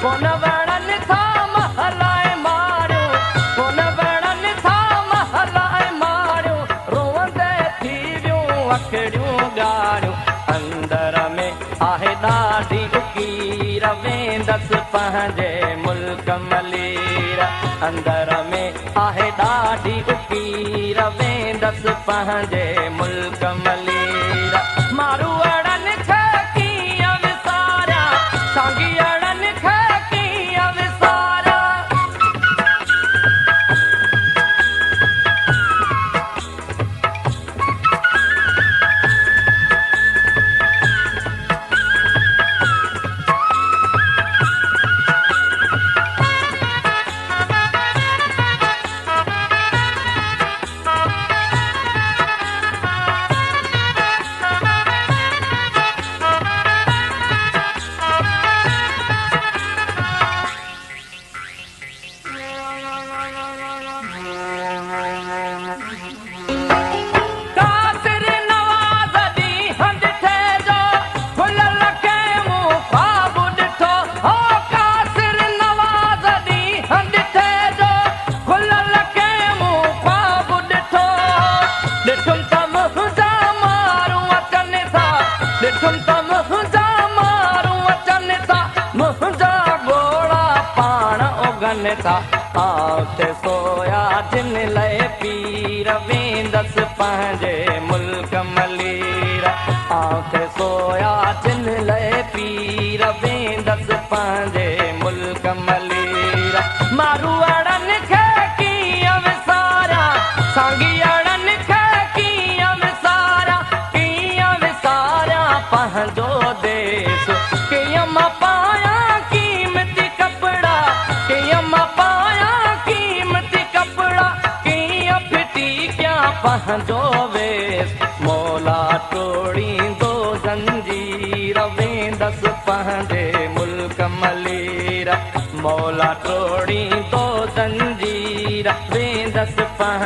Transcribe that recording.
कोन वणनि था महलाए मारियो, कोन वणनि था महलाए मारियो, रोअंदे थी वियूं अखियूं ॻाढ़ियूं। अंदर में आहे ॾाढी उकीर, वेंदसि पंहिंजे मुल्क मलीर। अंदर में आहे ॾाढी उकीर, वेंदसि पंहिंजे मुल्क मलीर। मारू अड़नि खे कीअं विसारिया, साॻी अड़नि खे कीअं विसारिया। आउते सोया जिन लए पीर, वेंदसि पंहिंजे मुल्क मलीर। आउते सोया जिन लए पीर, वेंदसि पंहिंजे मुल्क मलीर। मारू अड़नि खे कीअं विसारिया, साॻी अड़नि खे कीअं विसारिया, कीअं विसारिया पंहिंजो देश। कीअं मां पायां क़ीमती कपिड़ा, कीअं मां पंहिंजो वेस। मौला टोड़ींदो ज़ंजीर, वेंदसि पंहिंजे मुल्क मलीर। मौला टोड़ींदो ज़ंजीर, वेंदसि पंहिंजे